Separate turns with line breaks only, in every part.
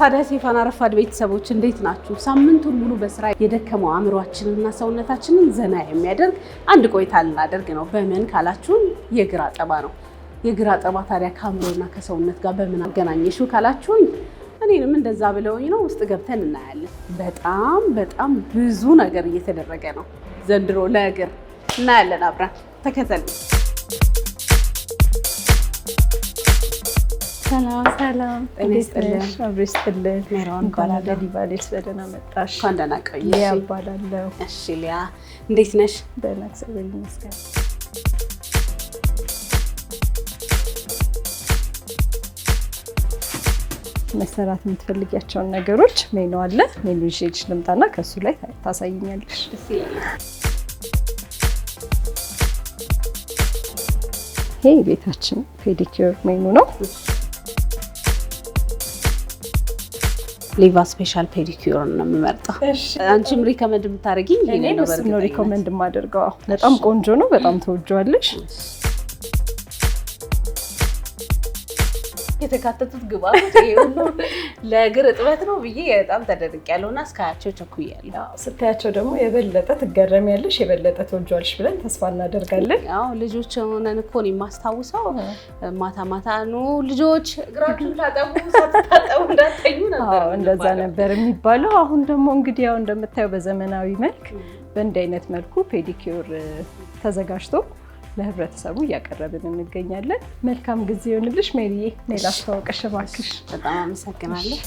ታዲያ የፋና ረፋድ ቤተሰቦች እንዴት ናችሁ? ሳምንቱን ሙሉ በስራ የደከመው አእምሯችንና ሰውነታችንን ዘና የሚያደርግ አንድ ቆይታ ልናደርግ ነው። በምን ካላችሁን የእግር አጠባ ነው። የእግር አጠባ ታዲያ ከአእምሮና ከሰውነት ጋር በምን አገናኘሽው ካላችሁኝ እኔንም እንደዛ ብለውኝ ነው። ውስጥ ገብተን እናያለን። በጣም ብዙ ነገር እየተደረገ ነው ዘንድሮ ለእግር እናያለን። አብረን ተከተሉ።
ሰላም
ጤናስጥልን
አብሬስትልን
ሜሮን
እንኳን ዲቫሌስ በደህና መጣሽ።
እንኳን ደህና ቆየሽ።
ሊያ እባላለሁ።
እሺ ሊያ እንዴት ነሽ?
ደህና እግዚአብሔር ይመስገን። መሰራት የምትፈልጊያቸውን ነገሮች ሜኑ አለ። ሜኑ ይዤልሽ ልምጣና ከሱ ላይ ታሳይኛለሽ። ይሄ ቤታችን ፔዲኪዩር ሜኑ ነው።
ሊቫ ስፔሻል ፔዲኪዩር ነው የምመርጠው። አንቺም ሪከመንድ የምታደርጊኝ ይሄን ነው?
በእርግጥ ነው ሪከመንድ የማደርገው። በጣም ቆንጆ ነው። በጣም ተወጇለሽ።
የተካተቱት ግብአቶች ይሄ ሁሉ ለእግር እጥበት ነው ብዬ በጣም ተደርቄያለሁና እስካያቸው ቸኩያለሁ።
ስታያቸው ደግሞ የበለጠ ትገረሚያለሽ፣ የበለጠ ተወጇልሽ ብለን ተስፋ እናደርጋለን።
ያው ልጆች ሆነን እኮ ነው የማስታውሰው ማታ ኑ ልጆች እግራችሁን ታጠቡ፣ ሳትታጠቡ እንዳትተኙ ነበር።
እንደዛ ነበር የሚባለው። አሁን ደግሞ እንግዲህ ያው እንደምታየው በዘመናዊ መልክ በእንዲህ አይነት መልኩ ፔዲኪዩር ተዘጋጅቶ ለህብረተሰቡ እያቀረብን እንገኛለን። መልካም ጊዜ ይሁንልሽ ሜሪዬ። እኔ ላስተዋውቅሽ እባክሽ።
በጣም አመሰግናለሁ።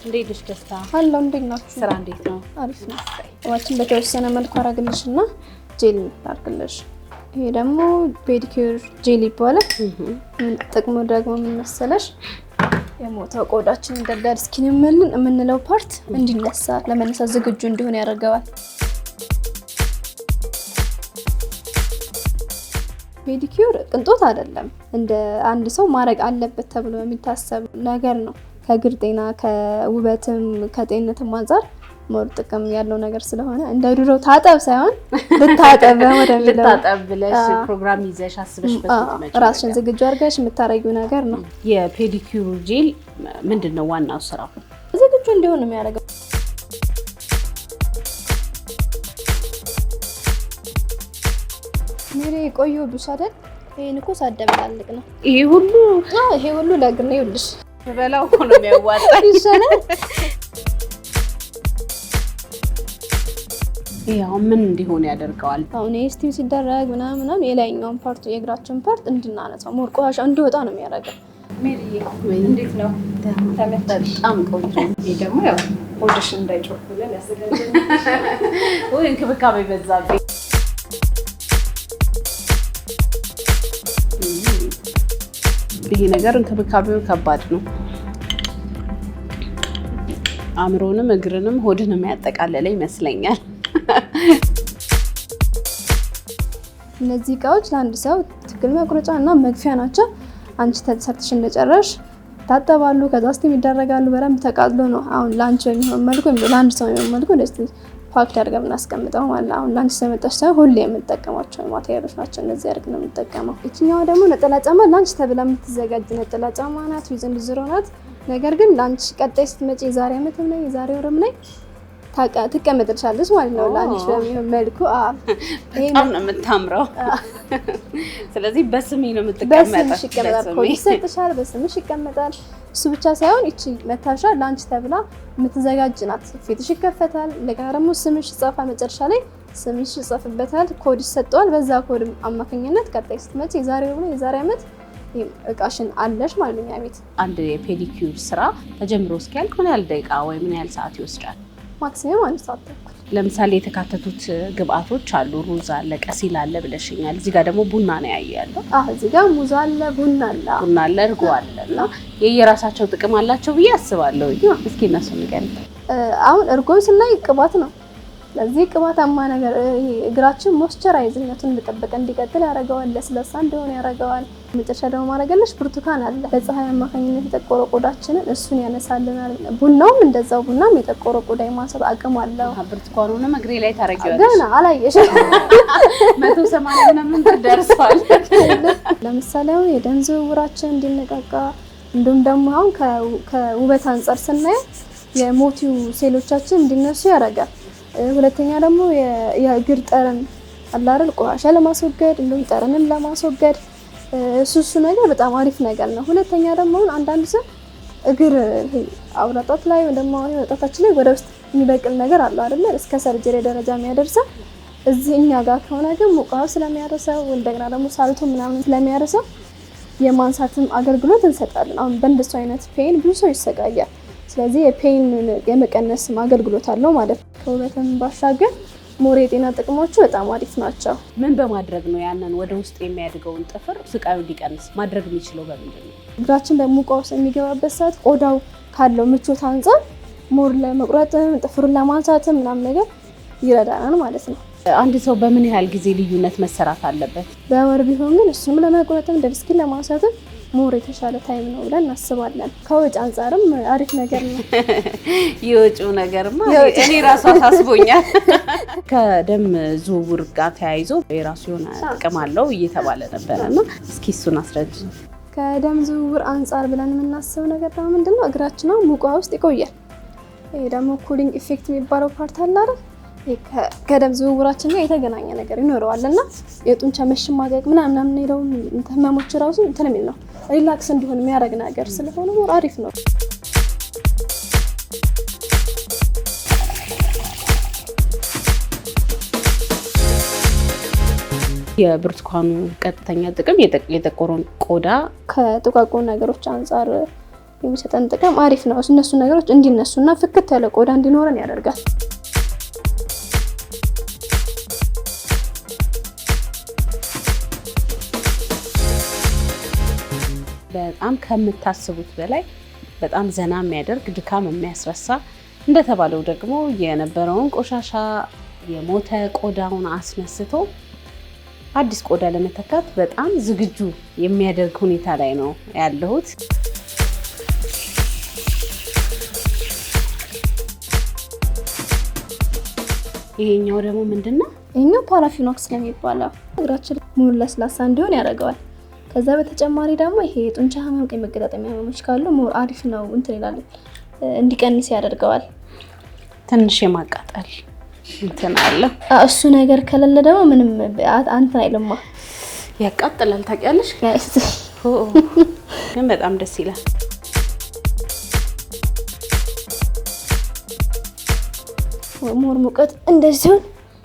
እንዴት ነሽ ደስታ?
አሎ እንዴት ናችሁ?
ስራ እንዴት ነው?
አሪፍ ነው። ዋችን በተወሰነ መልኩ አረግልሽና ጄል አርግልሽ። ይሄ ደግሞ ፔዲኪዩር ጄል ይባላል። ጥቅሙ ደግሞ ምን መሰለሽ? የሞተው ቆዳችን እንደዳር እስኪንመልን የምንለው ፓርት እንዲነሳ ለመነሳት ዝግጁ እንዲሆን ያደርገዋል። ፔዲኪዩር ቅንጦት አይደለም፣ እንደ አንድ ሰው ማድረግ አለበት ተብሎ የሚታሰብ ነገር ነው። ከእግር ጤና ከውበትም ከጤንነትም አንፃር ሞር ጥቅም ያለው ነገር ስለሆነ እንደ ድሮ ታጠብ ሳይሆን ልታጠብ ወደሚለው
ልታጠብ ብለሽ ፕሮግራም ይዘሽ አስበሽበት ትመጪ
ራስሽን ዝግጁ አድርገሽ የምታረጊው ነገር ነው።
የፔዲኪዩር ጄል ምንድነው ዋናው ስራው?
ዝግጁ እንዲሆን ነው የሚያደርገው። ሜሪ ቆየሁብሽ አይደል? ይሄን እኮ ሳደበላልቅ ነው
ይሄ ሁሉ
ለእግር ነው። ይኸውልሽ
በላው እኮ ነው የሚያዋጣው።
ይሻላል።
ያው ምን እንዲሆን ያደርገዋል?
አሁን ስቲም ሲደረግ ምናምን የላይኛውን ፓርት የእግራችን ፓርት እንድናነሳው ሞር ቆሻሻ እንዲወጣ ነው የሚያደርገው።
ሜሪዬ እንዴት ነው?
በጣም ቆንጆ።
ይሄ ደግሞ ያው ሆድሽ እንዳይጮህ ብለን ያዘጋጀን
ወይ እንክብካቤ በዛብኝ። ይሄ ነገር እንክብካቤው ከባድ ነው። አእምሮንም እግርንም ሆድንም ያጠቃለለ ይመስለኛል።
እነዚህ እቃዎች ለአንድ ሰው ትክክል መቁረጫ እና መግፊያ ናቸው። አንቺ ተሰርተሽ እንደጨረሽ ታጠባሉ፣ ከዛ ስቲም ይደረጋሉ። በደንብ ተቃጥሎ ነው አሁን ላንቺ የሚሆን መልኩ ወይም ለአንድ ሰው የሚሆን መልኩ እንደዚህ ፓክ አድርገን እናስቀምጠው ማለት። አሁን ላንቺ ሰመጣሽ ሳይሆን ሁሌ የምንጠቀማቸው ማቴሪያሎች ናቸው። እነዚህ አድርገን ነው የምንጠቀመው። እቺኛዋ ደግሞ ነጠላ ጫማ ላንቺ ተብላ የምትዘጋጅ ነጠላ ጫማ ናት። ዊዝን ዝሮ ናት። ነገር ግን ላንቺ ቀጣይ ስትመጪ የዛሬ ዓመትም ላይ የዛሬ ወርም ላይ ትቀመጥልሻለች ማለት ነው። ላንቺ በሚሆን መልኩ
በጣም ነው የምታምረው። ስለዚህ በስሜ ነው የምትቀመጠው።
በስምሽ ይቀመጣል፣ ኮድ ይሰጥሻል፣ በስምሽ ይቀመጣል። እሱ ብቻ ሳይሆን እቺ መታወሻ ላንቺ ተብላ የምትዘጋጅ ናት። ፊትሽ ይከፈታል። እንደገና ደግሞ ስምሽ ይጻፋል። መጨረሻ ላይ ስምሽ ይጻፍበታል፣ ኮድ ይሰጠዋል። በዛ ኮድ አማካኝነት ቀጣይ ስትመጪ የዛሬ ወር ነው የዛሬ ዓመት እቃሽን አለሽ ማለት ነው ቤት።
አንድ የፔዲኪዩር ስራ ተጀምሮ እስኪያልቅ ምን ያህል ደቂቃ ወይ ምን ያህል ሰዓት ይወስዳል?
ማክሲመም 1 ሰዓት ተኩል።
ለምሳሌ የተካተቱት ግብአቶች አሉ። ሩዝ አለ፣ ቀሲል አለ ብለሽኛል። እዚህ ጋር ደግሞ ቡና ነው ያያለው።
እዚህ ጋር ሙዝ አለ፣ ቡና አለ፣
እርጎ አለ እና የየራሳቸው ጥቅም አላቸው ብዬ አስባለሁ። እስኪ እነሱ ንገሪኝ።
አሁን እርጎን ስናይ ቅባት ነው። ስለዚህ ቅባታማ ነገር እግራችን ሞይስቸራይዝነቱን እንዲጠብቅ እንዲቀጥል ያደርገዋል፣ ለስላሳ እንዲሆን ያደርገዋል። መጨረሻ ደግሞ ማድረግልሽ ብርቱካን አለ። በፀሐይ አማካኝነት የጠቆረ ቆዳችንን እሱን ያነሳልናል። ቡናውም እንደዛው፣ ቡናም የጠቆረ ቆዳ የማንሳት አቅም አለው።
ብርቱካኑንም እግሬ ላይ ታረጊዋለሽ?
ገና አላየሽ
180 ምናምን ደርሷል።
ለምሳሌ አሁን የደም ዝውውራችን እንዲነቃቃ እንዲሁም ደግሞ አሁን ከውበት አንጻር ስናየው የሞቲው ሴሎቻችን እንዲነሱ ያደርጋል። ሁለተኛ ደግሞ የእግር ጠረን አለ አይደል፣ ቆሻሻ ለማስወገድ እንዲሁም ጠረንን ለማስወገድ እሱ ነገር በጣም አሪፍ ነገር ነው። ሁለተኛ ደግሞ አንዳንድ ሰው እግር አውራጣት ላይ ወይ ደግሞ አውራጣታችን ላይ ወደ ውስጥ የሚበቅል ነገር አለ አይደል፣ እስከ ሰርጀሪ ደረጃ የሚያደርሰው እዚህ እኛ ጋር ከሆነ ግን ሙቀው ስለሚያረሰው እንደገና ደግሞ ሳልቶ ምናምን ስለሚያረሰው የማንሳትም አገልግሎት እንሰጣለን። አሁን በእንደሱ አይነት ፔን ብዙ ሰው ይሰቃያል። ስለዚህ የፔን የመቀነስ አገልግሎት አለው ማለት ነው። ከውበትም ባሻገር ሞር የጤና ጥቅሞቹ በጣም አሪፍ ናቸው።
ምን በማድረግ ነው ያንን ወደ ውስጥ የሚያድገውን ጥፍር ስቃዩ እንዲቀንስ ማድረግ የሚችለው በምንድን ነው?
እግራችን በሙቀ ውስጥ የሚገባበት ሰዓት ቆዳው ካለው ምቾት አንጻር ሞር ለመቁረጥም ጥፍሩን ለማንሳትም ምናምን ነገር ይረዳናል ማለት ነው።
አንድ ሰው በምን ያህል ጊዜ ልዩነት መሰራት አለበት?
በወር ቢሆን ግን እሱንም ለመቁረጥም ደብስኪን ለማንሳትም ሞር የተሻለ ታይም ነው ብለን እናስባለን። ከወጭ አንጻርም አሪፍ ነገር ነው።
የወጭው ነገርማ እኔ ራሱ አሳስቦኛል። ከደም ዝውውር ጋር ተያይዞ የራሱ የሆነ ጥቅም አለው እየተባለ ነበረና እስኪ እሱን አስረጅ።
ከደም ዝውውር አንጻር ብለን የምናስበው ነገር ደግሞ ምንድነው? እግራችን ሙቀ ውስጥ ይቆያል። ይሄ ደግሞ ኩሊንግ ኢፌክት የሚባለው ፓርት አለ አይደል? ከደም ዝውውራችን ጋር የተገናኘ ነገር ይኖረዋል እና የጡንቻ መሸማቀቅ ምናምን ሄደው ህመሞች ራሱ እንትን የሚል ነው፣ ሪላክስ እንዲሆን የሚያደርግ ነገር ስለሆነ ሞር አሪፍ ነው።
የብርቱካኑ ቀጥተኛ ጥቅም የጠቆረውን ቆዳ
ከጥቋቁር ነገሮች አንጻር የሚሰጠን ጥቅም አሪፍ ነው። እነሱ ነገሮች እንዲነሱና ፍክት ያለ ቆዳ እንዲኖረን ያደርጋል።
በጣም ከምታስቡት በላይ በጣም ዘና የሚያደርግ ድካም የሚያስረሳ እንደተባለው ደግሞ የነበረውን ቆሻሻ የሞተ ቆዳውን አስነስቶ አዲስ ቆዳ ለመተካት በጣም ዝግጁ የሚያደርግ ሁኔታ ላይ ነው ያለሁት። ይሄኛው ደግሞ ምንድነው?
ይሄኛው ፓራፊኖክስ ስለሚባለው እግራችን ሙሉ ለስላሳ እንዲሆን ያደርገዋል። ከዛ በተጨማሪ ደግሞ ይሄ የጡንቻ ህመም፣ የመገጣጠሚያ ህመሞች ካሉ ሞር አሪፍ ነው እንትን ይላል፣ እንዲቀንስ ያደርገዋል።
ትንሽ የማቃጠል እንትን አለ።
እሱ ነገር ከሌለ ደግሞ ምንም አንተ አይልማ፣
ያቃጥላል። ታውቂያለሽ? ግን በጣም ደስ ይላል።
ሞር ሙቀት እንደዚህ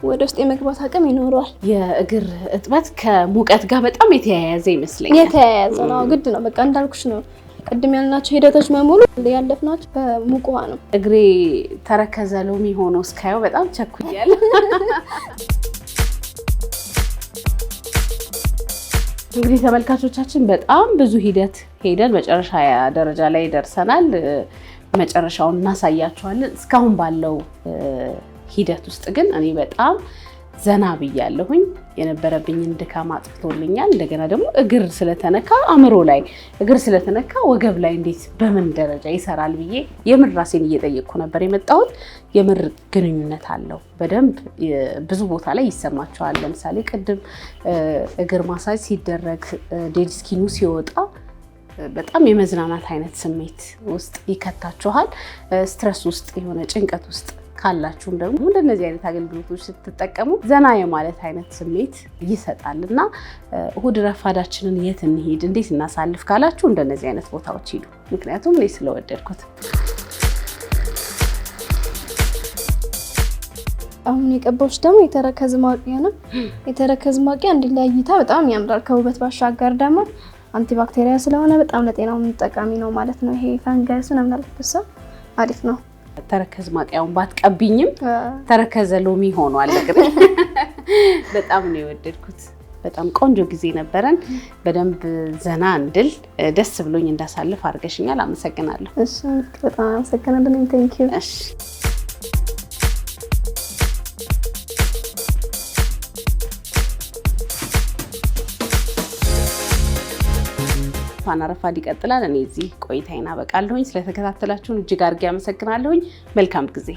ወደ ውስጥ የመግባት አቅም ይኖረዋል።
የእግር እጥበት ከሙቀት ጋር በጣም የተያያዘ ይመስለኛል።
የተያያዘ ነው፣ ግድ ነው። በቃ እንዳልኩሽ ነው፣ ቅድም ያልናቸው ሂደቶች በሙሉ ያለፍናቸው በሙቅ ውሃ ነው።
እግሬ ተረከዘ ሎሚ ሆኖ እስካየው በጣም ቸኩያለሁ። እንግዲህ ተመልካቾቻችን በጣም ብዙ ሂደት ሄደን መጨረሻ ደረጃ ላይ ደርሰናል። መጨረሻውን እናሳያችኋለን። እስካሁን ባለው ሂደት ውስጥ ግን እኔ በጣም ዘና ብያለሁኝ። የነበረብኝን ድካም አጥፍቶልኛል። እንደገና ደግሞ እግር ስለተነካ አእምሮ ላይ፣ እግር ስለተነካ ወገብ ላይ እንዴት በምን ደረጃ ይሰራል ብዬ የምር ራሴን እየጠየቅኩ ነበር የመጣሁት። የምር ግንኙነት አለው በደንብ ብዙ ቦታ ላይ ይሰማቸዋል። ለምሳሌ ቅድም እግር ማሳጅ ሲደረግ ዴድ ስኪኑ ሲወጣ በጣም የመዝናናት አይነት ስሜት ውስጥ ይከታችኋል። ስትረስ ውስጥ የሆነ ጭንቀት ውስጥ ካላችሁም ደግሞ እንደነዚህ አይነት አገልግሎቶች ስትጠቀሙ ዘና የማለት አይነት ስሜት ይሰጣል እና እሁድ ረፋዳችንን የት እንሂድ እንዴት እናሳልፍ ካላችሁ እንደነዚህ አይነት ቦታዎች ሂዱ። ምክንያቱም እኔ ስለወደድኩት።
አሁን የቀባዎች ደግሞ የተረከዝ ማቅያ ነው። የተረከዝ ማቅያ እንዲለያይታ በጣም ያምራል። ከውበት ባሻገር ደግሞ አንቲባክቴሪያ ስለሆነ በጣም ለጤናው ጠቃሚ ነው ማለት ነው። ይሄ ፈንገስ ምናምን አለበት ሰው አሪፍ ነው።
ተረከዝ ማቅያውን ባትቀቢኝም ተረከዘ ሎሚ ሆኗል። በጣም ነው የወደድኩት። በጣም ቆንጆ ጊዜ ነበረን። በደንብ ዘና እንድል ደስ ብሎኝ እንዳሳልፍ አድርገሽኛል። አመሰግናለሁ።
እሺ፣ በጣም አመሰግናለሁ። ቴንክ ዩ።
እሺ ፋና ረፋድ ይቀጥላል። እኔ እዚህ ቆይታዬን አበቃለሁኝ። ስለተከታተላችሁን እጅግ አድርጌ አመሰግናለሁኝ። መልካም ጊዜ